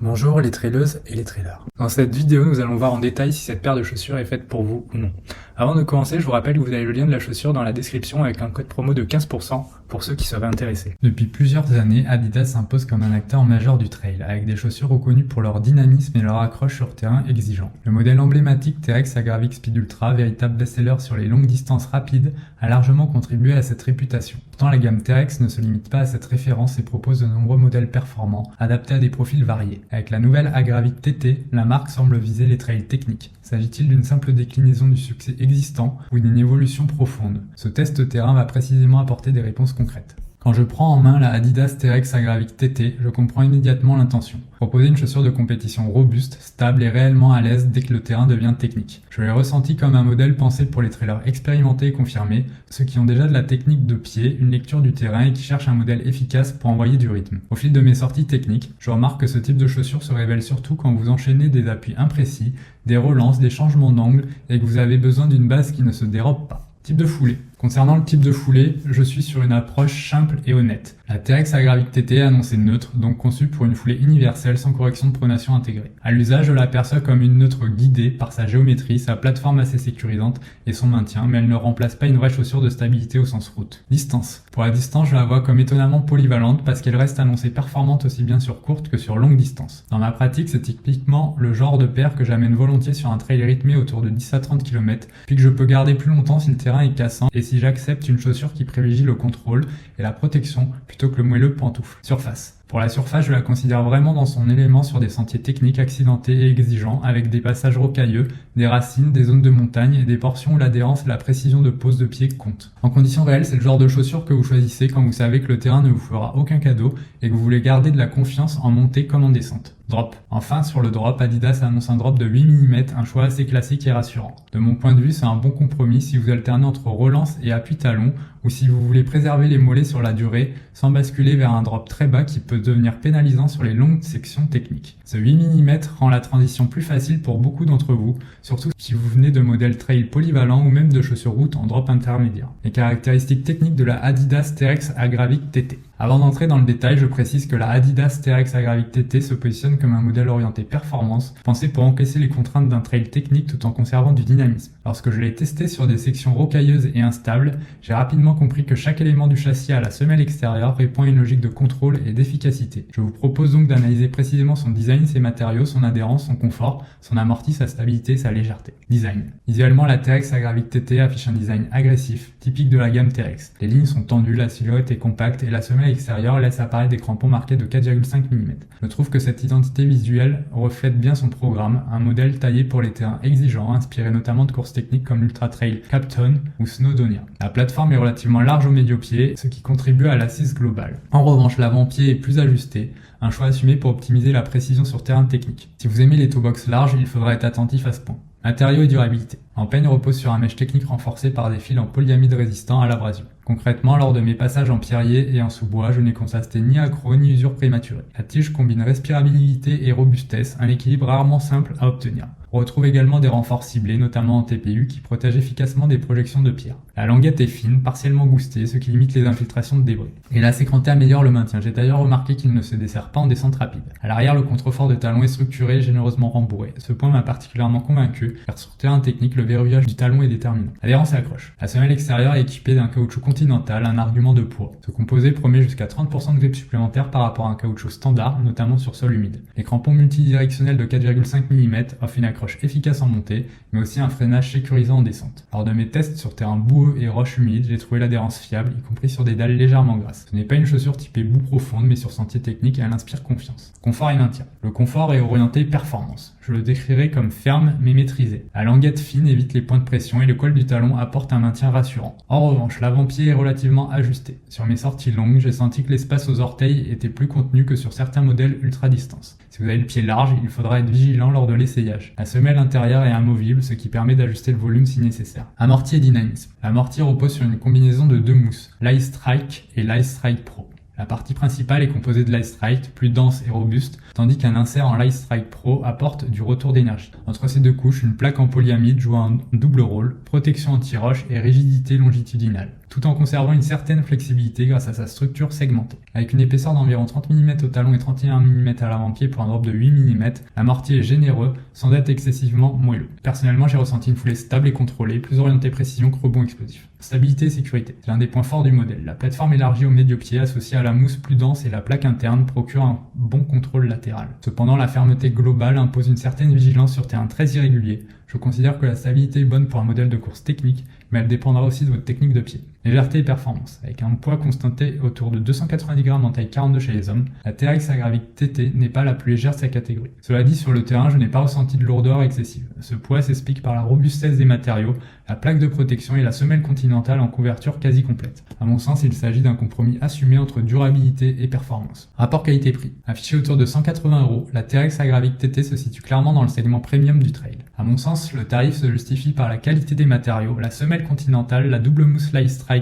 Bonjour les traileuses et les trailers. Dans cette vidéo, nous allons voir en détail si cette paire de chaussures est faite pour vous ou non. Avant de commencer, je vous rappelle que vous avez le lien de la chaussure dans la description avec un code promo de 15% pour ceux qui seraient intéressés. Depuis plusieurs années, Adidas s'impose comme un acteur majeur du trail, avec des chaussures reconnues pour leur dynamisme et leur accroche sur terrain exigeant. Le modèle emblématique T-Rex Agravic Speed Ultra, véritable best-seller sur les longues distances rapides, a largement contribué à cette réputation. Pourtant, la gamme T-Rex ne se limite pas à cette référence et propose de nombreux modèles performants, adaptés à des profils variés. Avec la nouvelle Agravic TT, la marque semble viser les trails techniques. S'agit-il d'une simple déclinaison du succès existant ou d'une évolution profonde? Ce test terrain va précisément apporter des réponses concrètes. Quand je prends en main la Adidas T-Rex Agravic TT, je comprends immédiatement l'intention. Proposer une chaussure de compétition robuste, stable et réellement à l'aise dès que le terrain devient technique. Je l'ai ressenti comme un modèle pensé pour les trailers expérimentés et confirmés, ceux qui ont déjà de la technique de pied, une lecture du terrain et qui cherchent un modèle efficace pour envoyer du rythme. Au fil de mes sorties techniques, je remarque que ce type de chaussure se révèle surtout quand vous enchaînez des appuis imprécis, des relances, des changements d'angle et que vous avez besoin d'une base qui ne se dérobe pas. Type de foulée. Concernant le type de foulée, je suis sur une approche simple et honnête. La T-Rex Agravic TT est annoncée neutre, donc conçue pour une foulée universelle sans correction de pronation intégrée. À l'usage, je l'aperçois comme une neutre guidée par sa géométrie, sa plateforme assez sécurisante et son maintien, mais elle ne remplace pas une vraie chaussure de stabilité au sens route. Distance. Pour la distance, je la vois comme étonnamment polyvalente parce qu'elle reste annoncée performante aussi bien sur courte que sur longue distance. Dans ma pratique, c'est typiquement le genre de paire que j'amène volontiers sur un trail rythmé autour de 10 à 30 km, puis que je peux garder plus longtemps si le terrain est cassant et si j'accepte une chaussure qui privilégie le contrôle et la protection plutôt que le moelleux pantoufle. Surface. Pour la surface, je la considère vraiment dans son élément sur des sentiers techniques accidentés et exigeants, avec des passages rocailleux, des racines, des zones de montagne et des portions où l'adhérence et la précision de pose de pied comptent. En conditions réelles, c'est le genre de chaussures que vous choisissez quand vous savez que le terrain ne vous fera aucun cadeau et que vous voulez garder de la confiance en montée comme en descente. Drop. Enfin, sur le drop, Adidas annonce un drop de 8 mm, un choix assez classique et rassurant. De mon point de vue, c'est un bon compromis si vous alternez entre relance et appui talon, ou si vous voulez préserver les mollets sur la durée, sans basculer vers un drop très bas qui peut devenir pénalisant sur les longues sections techniques. Ce 8 mm rend la transition plus facile pour beaucoup d'entre vous, surtout si vous venez de modèles trail polyvalents ou même de chaussures route en drop intermédiaire. Les caractéristiques techniques de la Adidas T-Rex Agravic TT. Avant d'entrer dans le détail, je précise que la Adidas T-Rex Agravic TT se positionne comme un modèle orienté performance, pensé pour encaisser les contraintes d'un trail technique tout en conservant du dynamisme. Lorsque je l'ai testé sur des sections rocailleuses et instables, j'ai rapidement compris que chaque élément du châssis à la semelle extérieure répond à une logique de contrôle et d'efficacité. Je vous propose donc d'analyser précisément son design, ses matériaux, son adhérence, son confort, son amorti, sa stabilité, sa légèreté. Design. Visuellement, la T-Rex Agravic TT affiche un design agressif, typique de la gamme T-Rex. Les lignes sont tendues, la silhouette est compacte et la semelle extérieure laisse apparaître des crampons marqués de 4,5 mm. Je trouve que cette identité visuelle reflète bien son programme, un modèle taillé pour les terrains exigeants, inspiré notamment de courses techniques comme l'Ultra Trail Capton ou Snowdonia. La plateforme est relativement large au médio-pied, ce qui contribue à l'assise globale. En revanche, l'avant-pied est plus ajusté, un choix assumé pour optimiser la précision sur terrain technique. Si vous aimez les toe box larges, il faudra être attentif à ce point. Matériaux et durabilité. L'empeigne repose sur un mesh technique renforcé par des fils en polyamide résistants à l'abrasion. Concrètement, lors de mes passages en pierrier et en sous-bois, je n'ai constaté ni accroc ni usure prématurée. La tige combine respirabilité et robustesse, un équilibre rarement simple à obtenir. On retrouve également des renforts ciblés, notamment en TPU, qui protègent efficacement des projections de pierre. La languette est fine, partiellement boostée, ce qui limite les infiltrations de débris. Et la sécranté améliore le maintien. J'ai d'ailleurs remarqué qu'il ne se dessert pas en descente rapide. À l'arrière, le contrefort de talon est structuré et généreusement rembourré. Ce point m'a particulièrement convaincu, car sur terrain technique, le verrouillage du talon est déterminant. Adhérence et accroche. La semelle extérieure est équipée d'un caoutchouc continental, un argument de poids. Ce composé promet jusqu'à 30% de grip supplémentaire par rapport à un caoutchouc standard, notamment sur sol humide. Les crampons multidirectionnels de 4,5 mm offrent une accroche efficace en montée, mais aussi un freinage sécurisant en descente. Lors de mes tests sur terrain boueux et roches humides, j'ai trouvé l'adhérence fiable, y compris sur des dalles légèrement grasses. Ce n'est pas une chaussure typée boue profonde, mais sur sentier technique, elle inspire confiance. Confort et maintien. Le confort est orienté performance. Je le décrirais comme ferme mais maîtrisé. La languette fine évite les points de pression et le col du talon apporte un maintien rassurant. En revanche, l'avant-pied est relativement ajusté. Sur mes sorties longues, j'ai senti que l'espace aux orteils était plus contenu que sur certains modèles ultra distance. Si vous avez le pied large, il faudra être vigilant lors de l'essayage. La semelle intérieure est amovible, ce qui permet d'ajuster le volume si nécessaire. Amorti et dynamisme. L'amorti repose sur une combinaison de deux mousses, l'Ice Strike et l'Ice Strike Pro. La partie principale est composée de l'Ice Strike, plus dense et robuste, tandis qu'un insert en l'Ice Strike Pro apporte du retour d'énergie. Entre ces deux couches, une plaque en polyamide joue un double rôle, protection anti-roche et rigidité longitudinale. tout en conservant une certaine flexibilité grâce à sa structure segmentée. Avec une épaisseur d'environ 30 mm au talon et 31 mm à l'avant-pied pour un drop de 8 mm, l'amorti est généreux sans être excessivement moelleux. Personnellement, j'ai ressenti une foulée stable et contrôlée, plus orientée précision que rebond explosif. Stabilité et sécurité, c'est l'un des points forts du modèle. La plateforme élargie au médio-pied associée à la mousse plus dense et la plaque interne procure un bon contrôle latéral. Cependant, la fermeté globale impose une certaine vigilance sur terrain très irrégulier. Je considère que la stabilité est bonne pour un modèle de course technique, mais elle dépendra aussi de votre technique de pied. Légèreté et performance. Avec un poids constaté autour de 290 grammes en taille 42 chez les hommes, la TRX Agravic TT n'est pas la plus légère de sa catégorie. Cela dit, sur le terrain, je n'ai pas ressenti de lourdeur excessive. Ce poids s'explique par la robustesse des matériaux, la plaque de protection et la semelle continentale en couverture quasi complète. À mon sens, il s'agit d'un compromis assumé entre durabilité et performance. Rapport qualité-prix. Affiché autour de 180 €, la TRX Agravic TT se situe clairement dans le segment premium du trail. À mon sens, le tarif se justifie par la qualité des matériaux, la semelle continentale, la double mousse Lightstrike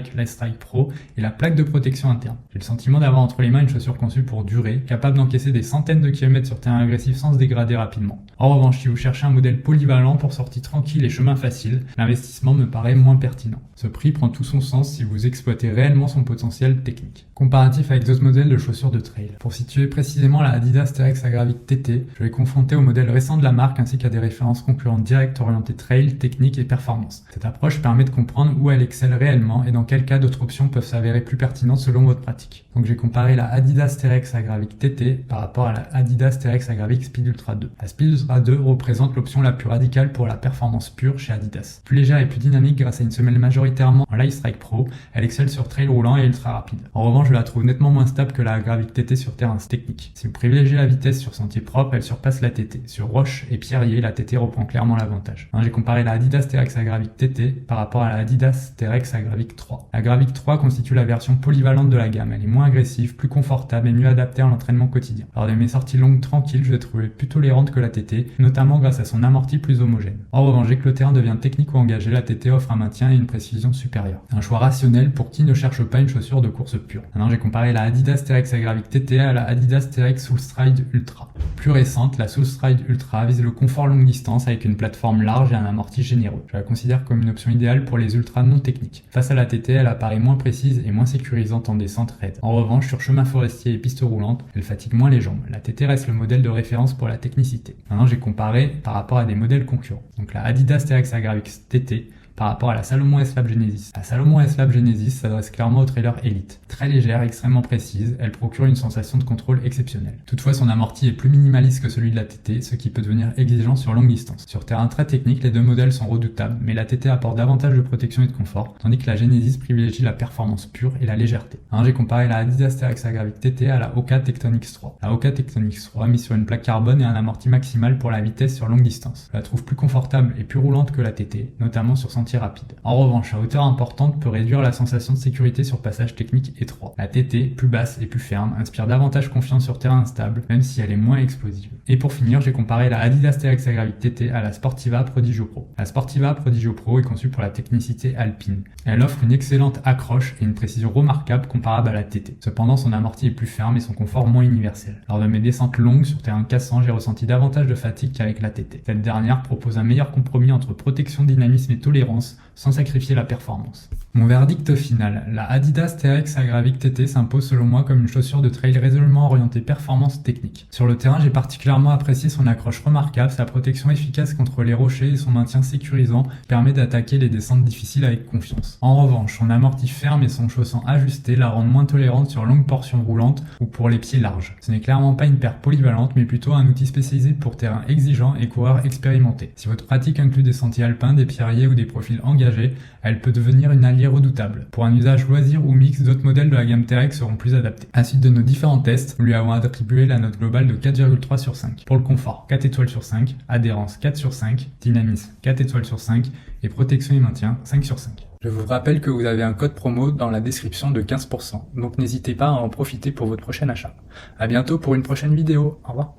Pro et la plaque de protection interne. J'ai le sentiment d'avoir entre les mains une chaussure conçue pour durer, capable d'encaisser des centaines de kilomètres sur terrain agressif sans se dégrader rapidement. En revanche, si vous cherchez un modèle polyvalent pour sortie tranquille et chemin facile, l'investissement me paraît moins pertinent. Ce prix prend tout son sens si vous exploitez réellement son potentiel technique. Comparatif avec d'autres modèles de chaussures de trail. Pour situer précisément la Adidas TRX Agravic TT, je vais confronter au modèle récent de la marque ainsi qu'à des références concurrentes directes orientées trail, technique et performance. Cette approche permet de comprendre où elle excelle réellement et dans quel cas d'autres options peuvent s'avérer plus pertinentes selon votre pratique. Donc j'ai comparé la Adidas TRX Agravic TT par rapport à la Adidas TRX Agravic Speed Ultra 2. La Speed Ultra 2 représente l'option la plus radicale pour la performance pure chez Adidas. Plus légère et plus dynamique grâce à une semelle majoritairement en Lightstrike Pro, elle excelle sur trail roulant et ultra rapide. En revanche, je la trouve nettement moins stable que la Agravic TT sur terrain technique. Si vous privilégiez la vitesse sur sentier propre, elle surpasse la TT. Sur roche et pierrier, la TT reprend clairement l'avantage. J'ai comparé la Adidas TRX Agravic TT par rapport à la Adidas TRX Agravic 3. La Agravic 3 constitue la version polyvalente de la gamme. Elle est moins agressive, plus confortable et mieux adaptée à l'entraînement quotidien. Lors de mes sorties longues tranquilles, je l'ai trouvée plus tolérante que la TT, notamment grâce à son amorti plus homogène. En revanche, dès que le terrain devient technique ou engagé, la TT offre un maintien et une précision supérieure. Un choix rationnel pour qui ne cherche pas une chaussure de course pure. Maintenant, j'ai comparé la Adidas TRX Agravic TT à la Adidas TRX Soulstride Ultra. Plus récente, la Soulstride Ultra vise le confort longue distance avec une plateforme large et un amorti généreux. Je la considère comme une option idéale pour les ultras non techniques. Face à la TT, elle apparaît moins précise et moins sécurisante en descente raide. En revanche, sur chemin forestier et piste roulante, elle fatigue moins les jambes. La TT reste le modèle de référence pour la technicité. Maintenant, j'ai comparé par rapport à des modèles concurrents. Donc la Adidas TRX Agravic TT par rapport à la Salomon S-Lab Genesis. La Salomon S-Lab Genesis s'adresse clairement aux trailers élite. Très légère, extrêmement précise, elle procure une sensation de contrôle exceptionnelle. Toutefois, son amorti est plus minimaliste que celui de la TT, ce qui peut devenir exigeant sur longue distance. Sur terrain très technique, les deux modèles sont redoutables, mais la TT apporte davantage de protection et de confort, tandis que la Genesis privilégie la performance pure et la légèreté. J'ai comparé la Adidas TRX Agravic TT à la Hoka Tectonix 3. La Hoka Tectonix 3 mise sur une plaque carbone et un amorti maximal pour la vitesse sur longue distance. Je la trouve plus confortable et plus roulante que la TT, notamment sur sentiers rapides. En revanche, la hauteur importante peut réduire la sensation de sécurité sur passage technique étroit. La TT, plus basse et plus ferme, inspire davantage confiance sur terrain instable, même si elle est moins explosive. Et pour finir, j'ai comparé la Adidas TRX Agravic TT à la Sportiva Prodigio Pro. La Sportiva Prodigio Pro est conçue pour la technicité alpine. Elle offre une excellente accroche et une précision remarquable comparable à la TT. Cependant, son amorti est plus ferme et son confort moins universel. Lors de mes descentes longues sur terrain cassant, j'ai ressenti davantage de fatigue qu'avec la TT. Cette dernière propose un meilleur compromis entre protection, dynamisme et tolérance, sans sacrifier la performance. Mon verdict final, la Adidas TRX Agravic TT s'impose selon moi comme une chaussure de trail résolument orientée performance technique. Sur le terrain, j'ai particulièrement apprécié son accroche remarquable, sa protection efficace contre les rochers et son maintien sécurisant permet d'attaquer les descentes difficiles avec confiance. En revanche, son amorti ferme et son chausson ajusté la rendent moins tolérante sur longues portions roulantes ou pour les pieds larges. Ce n'est clairement pas une paire polyvalente, mais plutôt un outil spécialisé pour terrain exigeant et coureurs expérimentés. Si votre pratique inclut des sentiers alpins, des pierriers ou des profils engagés, elle peut devenir une alliée redoutable. Pour un usage loisir ou mix, d'autres modèles de la gamme TRX seront plus adaptés. À la suite de nos différents tests, nous lui avons attribué la note globale de 4,3 sur 5. Pour le confort, 4 étoiles sur 5, adhérence 4 sur 5, dynamisme 4 étoiles sur 5 et protection et maintien 5 sur 5. Je vous rappelle que vous avez un code promo dans la description de 15%, donc n'hésitez pas à en profiter pour votre prochain achat. À bientôt pour une prochaine vidéo. Au revoir.